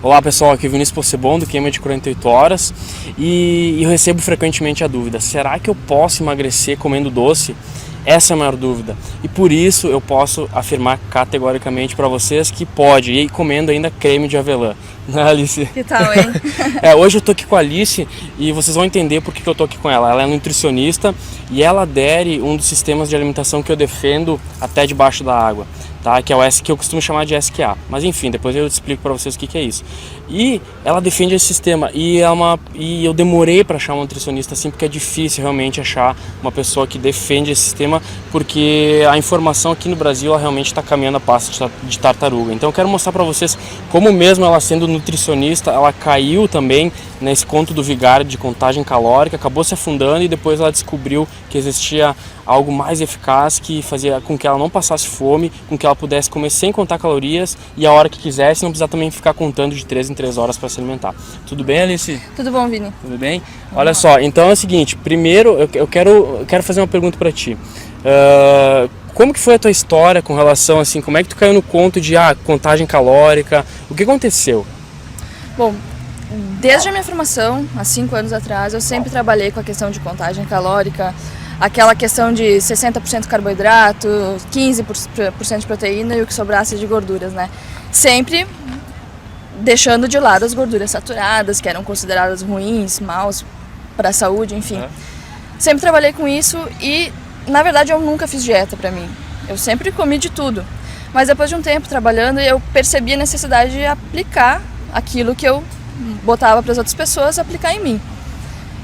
Olá pessoal, aqui é o Vinícius Possebon do Queima de 48 Horas e eu recebo frequentemente a dúvida: será que eu posso emagrecer comendo doce? Essa é a maior dúvida e por isso eu posso afirmar categoricamente para vocês que pode, e comendo ainda creme de avelã. Né, Alice? Que tal, hein? Hoje eu tô aqui com a Alice e vocês vão entender por que eu tô aqui com ela. Ela é nutricionista e ela adere um dos sistemas de alimentação que eu defendo até debaixo da água, tá? Que é o S, que eu costumo chamar de SQA. Mas enfim, depois eu explico para vocês o que é isso. E ela defende esse sistema e eu demorei para achar uma nutricionista assim, porque é difícil realmente achar uma pessoa que defende esse sistema, porque a informação aqui no Brasil ela realmente está caminhando a passo de tartaruga. Então eu quero mostrar para vocês como, mesmo ela sendo nutricionista, ela caiu também nesse conto do vigário de contagem calórica, acabou se afundando e depois ela descobriu que existia algo mais eficaz que fazia com que ela não passasse fome, com que ela pudesse comer sem contar calorias e a hora que quisesse, não precisar também ficar contando de 3 em 3 horas para se alimentar. Tudo bem, Alice? Tudo bom, Vini? Tudo bem? Olha só, então é o seguinte, primeiro eu quero fazer uma pergunta para ti. Como que foi a tua história com relação, assim, como é que tu caiu no conto de contagem calórica? O que aconteceu? Bom, desde a minha formação, há 5 anos atrás, eu sempre trabalhei com a questão de contagem calórica, aquela questão de 60% carboidrato, 15% de proteína e o que sobrasse de gorduras, né? Sempre deixando de lado as gorduras saturadas, que eram consideradas ruins, maus para a saúde, enfim. Sempre trabalhei com isso e, na verdade, eu nunca fiz dieta para mim. Eu sempre comi de tudo. Mas depois de um tempo trabalhando, eu percebi a necessidade de aplicar aquilo que eu botava para as outras pessoas, aplicar em mim.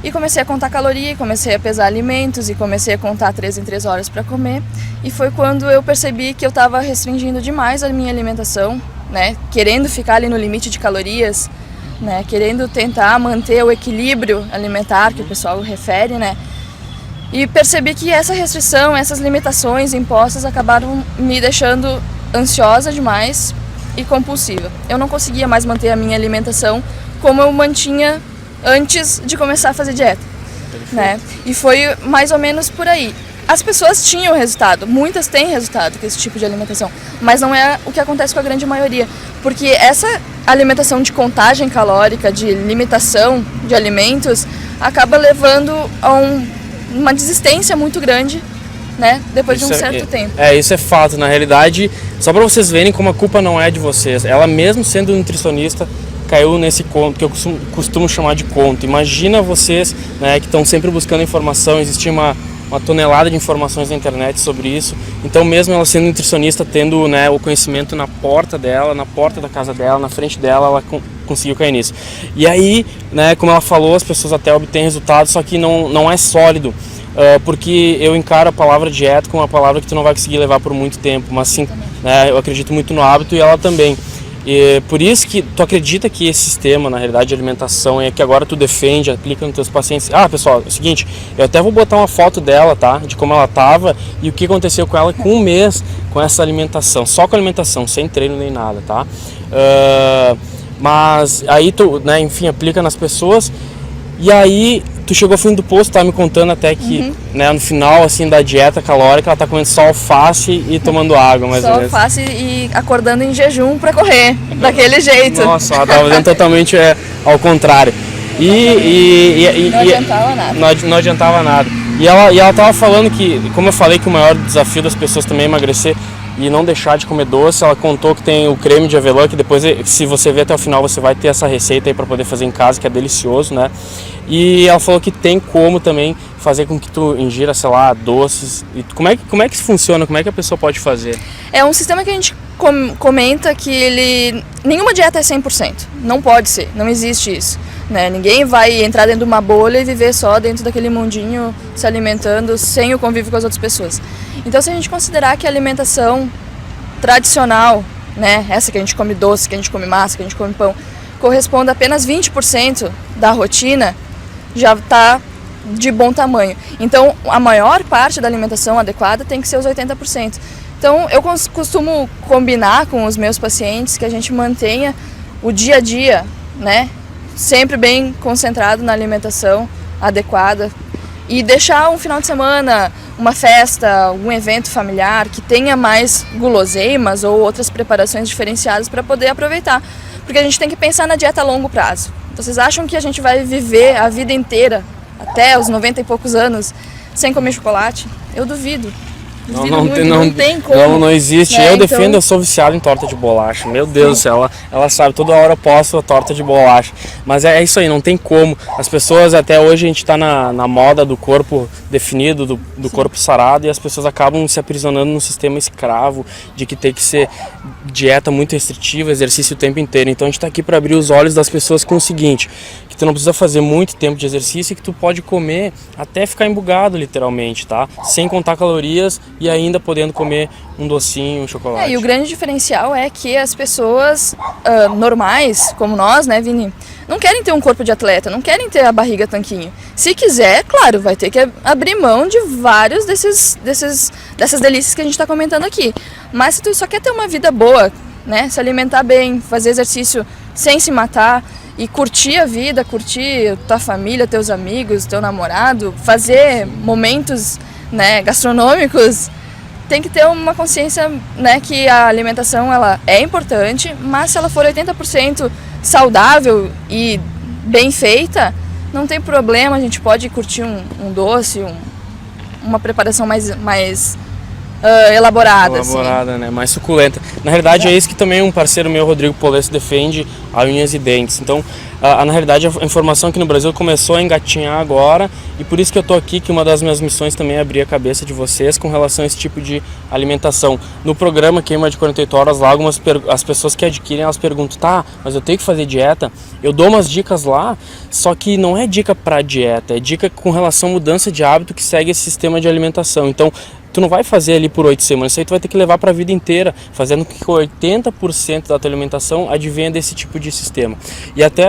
E comecei a contar caloria, comecei a pesar alimentos e comecei a contar 3 em 3 horas para comer. E foi quando eu percebi que eu estava restringindo demais a minha alimentação, né? Querendo ficar ali no limite de calorias, né? Querendo tentar manter o equilíbrio alimentar que o pessoal refere, né? E percebi que essa restrição, essas limitações impostas acabaram me deixando ansiosa demais e compulsiva. Eu não conseguia mais manter a minha alimentação como eu mantinha antes de começar a fazer dieta, né? E foi mais ou menos por aí. As pessoas tinham resultado, muitas têm resultado com esse tipo de alimentação, mas não é o que acontece com a grande maioria, porque essa alimentação de contagem calórica, de limitação de alimentos, acaba levando a uma desistência muito grande, né? Depois de um certo tempo. Isso é fato. Na realidade, só para vocês verem como a culpa não é de vocês. Ela, mesmo sendo nutricionista, caiu nesse conto que eu costumo chamar de conto. Imagina vocês, né, que estão sempre buscando informação. Existe uma tonelada de informações na internet sobre isso. Então, mesmo ela sendo nutricionista, tendo, né, o conhecimento na porta dela, na porta da casa dela, na frente dela, ela conseguiu cair nisso. E aí, né, como ela falou, as pessoas até obtêm resultados, só que não é sólido. Porque eu encaro a palavra dieta como uma palavra que tu não vai conseguir levar por muito tempo, mas sim, né, eu acredito muito no hábito e ela também. E por isso que tu acredita que esse sistema, na realidade, de alimentação é que agora tu defende, aplica nos teus pacientes. Pessoal, é o seguinte, eu até vou botar uma foto dela, tá? De como ela tava e o que aconteceu com ela com um mês com essa alimentação, só com alimentação, sem treino nem nada, tá? Mas aí tu, né, enfim, aplica nas pessoas e aí tu chegou ao fim do posto, tá me contando até que, né, no final, assim, da dieta calórica, ela tá comendo só alface e tomando água, mais ou menos. Só alface e acordando em jejum pra correr, daquele jeito. Nossa, ela tava fazendo totalmente ao contrário. Não adiantava nada. Não adiantava nada. E ela tava falando que, como eu falei, que o maior desafio das pessoas também é emagrecer e não deixar de comer doce. Ela contou que tem o creme de avelã, que depois, se você ver até o final, você vai ter essa receita aí para poder fazer em casa, que é delicioso, né? E ela falou que tem como também fazer com que tu ingira, sei lá, doces. E como é que isso funciona? Como é que a pessoa pode fazer? É um sistema que a gente comenta que nenhuma dieta é 100%. Não pode ser, não existe isso, né? Ninguém vai entrar dentro de uma bolha e viver só dentro daquele mundinho, se alimentando sem o convívio com as outras pessoas. Então, se a gente considerar que a alimentação tradicional, né, essa que a gente come doce, que a gente come massa, que a gente come pão, corresponde a apenas 20% da rotina, já está de bom tamanho. Então, a maior parte da alimentação adequada tem que ser os 80%. Então, eu costumo combinar com os meus pacientes que a gente mantenha o dia a dia, né, sempre bem concentrado na alimentação adequada e deixar um final de semana, uma festa, algum evento familiar que tenha mais guloseimas ou outras preparações diferenciadas para poder aproveitar. Porque a gente tem que pensar na dieta a longo prazo. Vocês acham que a gente vai viver a vida inteira, até os 90 e poucos anos, sem comer chocolate? Eu duvido. Não tem como. Não existe. Né? Eu defendo, eu sou viciado em torta de bolacha. Meu Deus do céu, ela sabe, toda hora eu posto a torta de bolacha. Mas é isso aí, não tem como. As pessoas, até hoje a gente está na moda do corpo definido, do corpo sarado, e as pessoas acabam se aprisionando num sistema escravo de que tem que ser dieta muito restritiva, exercício o tempo inteiro. Então a gente está aqui para abrir os olhos das pessoas com o seguinte, que tu não precisa fazer muito tempo de exercício e que tu pode comer até ficar embugado, literalmente, tá? Sem contar calorias e ainda podendo comer um docinho, um chocolate. E o grande diferencial é que as pessoas normais, como nós, né, Vini, não querem ter um corpo de atleta, não querem ter a barriga tanquinho. Se quiser, claro, vai ter que abrir mão de vários dessas delícias que a gente está comentando aqui. Mas se tu só quer ter uma vida boa, né, se alimentar bem, fazer exercício sem se matar e curtir a vida, curtir tua família, teus amigos, teu namorado, fazer momentos, né, gastronômicos, tem que ter uma consciência, né, que a alimentação ela é importante, mas se ela for 80% saudável e bem feita, não tem problema, a gente pode curtir um doce, uma preparação mais elaborada, assim. Né? Mais suculenta. Na realidade é isso que também um parceiro meu, Rodrigo Polesso, defende, a unhas e dentes. Então, na realidade a informação aqui no Brasil começou a engatinhar agora, e por isso que eu estou aqui, que uma das minhas missões também é abrir a cabeça de vocês com relação a esse tipo de alimentação. No programa Queima de 48 Horas, lá as pessoas que adquirem, elas perguntam, tá, mas eu tenho que fazer dieta? Eu dou umas dicas lá, só que não é dica para dieta, é dica com relação à mudança de hábito que segue esse sistema de alimentação. Então, tu não vai fazer ali por 8 semanas, isso aí tu vai ter que levar para a vida inteira, fazendo com que 80% da tua alimentação advenha desse tipo de sistema. E até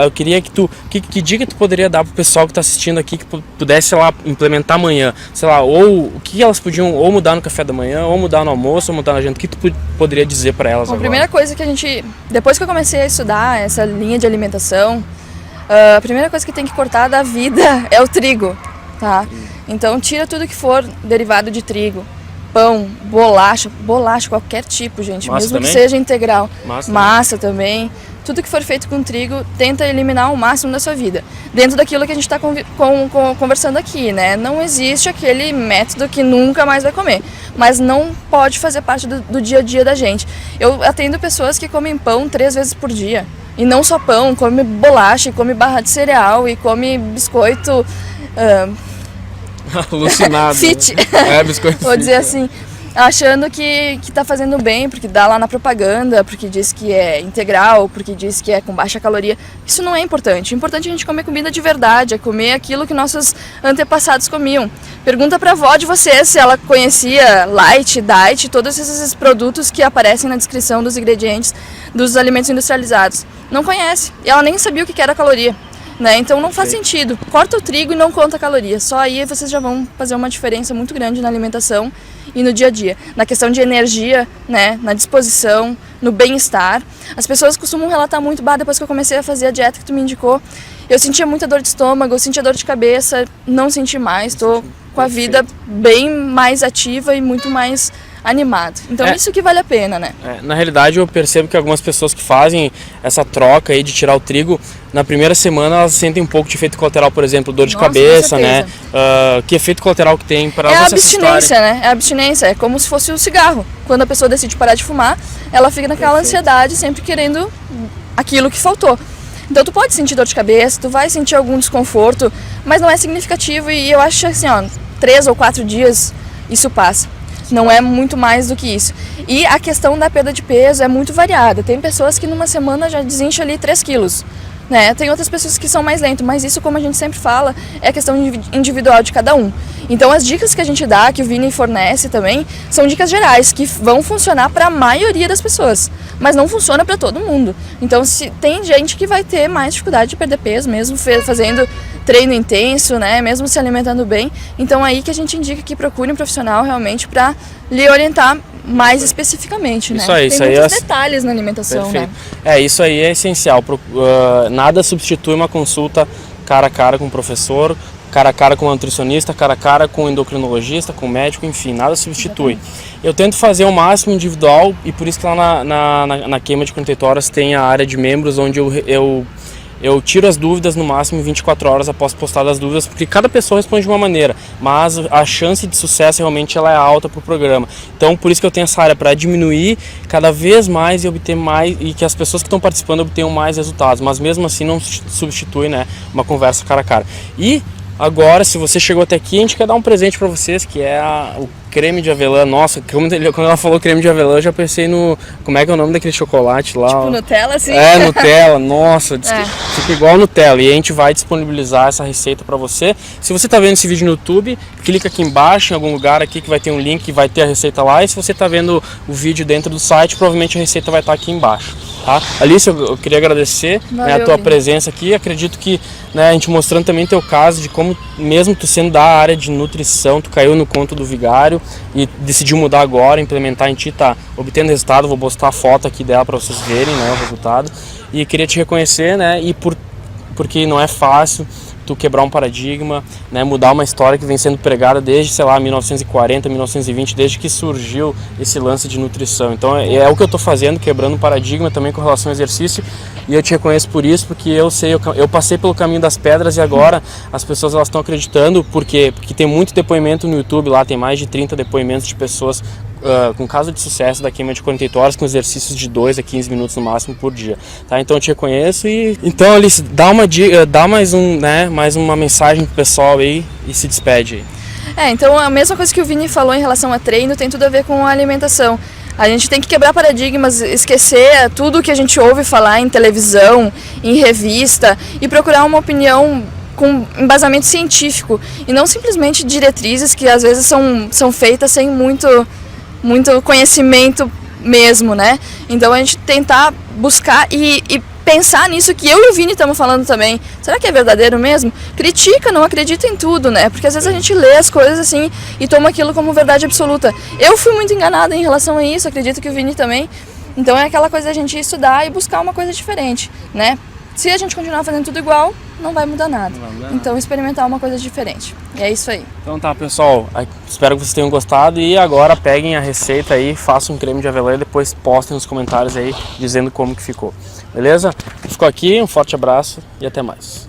eu queria que dica tu poderia dar pro pessoal que está assistindo aqui, que pudesse, sei lá, implementar amanhã, sei lá, ou o que elas podiam ou mudar no café da manhã, ou mudar no almoço, ou mudar na janta, o que tu poderia dizer para elas? Bom, a agora? primeira coisa que depois que eu comecei a estudar essa linha de alimentação, a primeira coisa que tem que cortar da vida é o trigo, tá? Então tira tudo que for derivado de trigo, pão, bolacha, qualquer tipo, gente, massa mesmo também? que seja integral, Massa também. Tudo que for feito com trigo, tenta eliminar o máximo da sua vida. Dentro daquilo que a gente está conversando aqui, né? Não existe aquele método que nunca mais vai comer, mas não pode fazer parte do dia a dia da gente. Eu atendo pessoas que comem pão 3 vezes por dia. E não só pão, come bolacha, e come barra de cereal, e come biscoito... alucinado. Fit. Né? Biscoito Vou dizer assim, achando que tá fazendo bem, porque dá lá na propaganda, porque diz que é integral, porque diz que é com baixa caloria. Isso não é importante. O importante é a gente comer comida de verdade, é comer aquilo que nossos antepassados comiam. Pergunta pra avó de vocês se ela conhecia Light, Diet, todos esses produtos que aparecem na descrição dos ingredientes dos alimentos industrializados. Não conhece. E ela nem sabia o que era caloria. Né? Então não faz sentido. Corta o trigo e não conta calorias. Só aí vocês já vão fazer uma diferença muito grande na alimentação e no dia a dia. Na questão de energia, né? Na disposição, no bem-estar. As pessoas costumam relatar muito, depois que eu comecei a fazer a dieta que tu me indicou, eu sentia muita dor de estômago, eu sentia dor de cabeça, não senti mais, estou com a vida bem mais ativa e muito mais animado. Então isso que vale a pena, né? Na realidade eu percebo que algumas pessoas que fazem essa troca aí de tirar o trigo, na primeira semana elas sentem um pouco de efeito colateral, por exemplo, dor de cabeça, né? Que efeito colateral que tem para elas? É a abstinência, né? É a abstinência, é como se fosse o cigarro. Quando a pessoa decide parar de fumar, ela fica naquela ansiedade, sempre querendo aquilo que faltou. Então tu pode sentir dor de cabeça, tu vai sentir algum desconforto, mas não é significativo e eu acho assim, 3 ou 4 dias isso passa. Não é muito mais do que isso. E a questão da perda de peso é muito variada. Tem pessoas que numa semana já desincha ali 3 quilos. Né? Tem outras pessoas que são mais lentas, mas isso, como a gente sempre fala, é questão individual de cada um. Então as dicas que a gente dá, que o Vini fornece também, são dicas gerais, que vão funcionar para a maioria das pessoas, mas não funciona para todo mundo. Então se tem gente que vai ter mais dificuldade de perder peso, mesmo fazendo treino intenso, né? Mesmo se alimentando bem. Então aí que a gente indica que procure um profissional realmente para lhe orientar mais especificamente, né? Tem muitos detalhes na alimentação, perfeito, né? Isso aí é essencial. Nada substitui uma consulta cara a cara com o professor, cara a cara com uma nutricionista, cara a cara com um endocrinologista, com um médico, enfim, nada substitui. Eu tento fazer o máximo individual e por isso que lá na queima de 48 horas tem a área de membros onde eu tiro as dúvidas no máximo em 24 horas após postar as dúvidas, porque cada pessoa responde de uma maneira, mas a chance de sucesso realmente ela é alta para o programa. Então por isso que eu tenho essa área para diminuir cada vez mais e obter mais, e que as pessoas que estão participando obtenham mais resultados, mas mesmo assim não substitui, né, uma conversa cara a cara. E agora, se você chegou até aqui, a gente quer dar um presente para vocês, que é o creme de avelã. Nossa, quando ela falou creme de avelã, eu já pensei no... Como é que é o nome daquele chocolate lá? Tipo Nutella, assim? É, Nutella. Nossa, fica igual Nutella. E a gente vai disponibilizar essa receita para você. Se você está vendo esse vídeo no YouTube, clica aqui embaixo, em algum lugar aqui, que vai ter um link, que vai ter a receita lá. E se você está vendo o vídeo dentro do site, provavelmente a receita vai estar aqui embaixo. Tá? Alice, eu queria agradecer, né, a tua presença aqui. Acredito que, né, a gente mostrando também teu caso de como, mesmo tu sendo da área de nutrição, tu caiu no conto do vigário e decidiu mudar agora, implementar em ti, tá obtendo resultado. Vou postar a foto aqui dela para vocês verem, né, o resultado. E queria te reconhecer, né, e porque não é fácil tu quebrar um paradigma, né, mudar uma história que vem sendo pregada desde, sei lá, 1940, 1920, desde que surgiu esse lance de nutrição. Então é o que eu estou fazendo, quebrando um paradigma também com relação ao exercício, e eu te reconheço por isso, porque eu passei pelo caminho das pedras e agora as pessoas elas estão acreditando. Por quê? Porque tem muito depoimento no YouTube, lá tem mais de 30 depoimentos de pessoas com caso de sucesso da queima de 48 horas com exercícios de 2 a 15 minutos no máximo por dia, tá? Então eu te reconheço e... Então, Alice, dá uma dica, dá mais uma mensagem pro pessoal aí e se despede aí. Então a mesma coisa que o Vini falou em relação a treino tem tudo a ver com a alimentação. A gente tem que quebrar paradigmas, esquecer tudo que a gente ouve falar em televisão, em revista e procurar uma opinião com embasamento científico e não simplesmente diretrizes que às vezes são feitas sem muito conhecimento mesmo, né? Então a gente tentar buscar e pensar nisso que eu e o Vini estamos falando também. Será que é verdadeiro mesmo? Critica, não acredita em tudo, né? Porque às vezes a gente lê as coisas assim e toma aquilo como verdade absoluta. Eu fui muito enganada em relação a isso, acredito que o Vini também. Então é aquela coisa da gente estudar e buscar uma coisa diferente, né? Se a gente continuar fazendo tudo igual, não vai mudar nada. Então experimentar uma coisa diferente. E é isso aí. Então tá, pessoal, espero que vocês tenham gostado e agora peguem a receita aí, façam um creme de avelã e depois postem nos comentários aí dizendo como que ficou. Beleza? Ficou aqui, um forte abraço e até mais.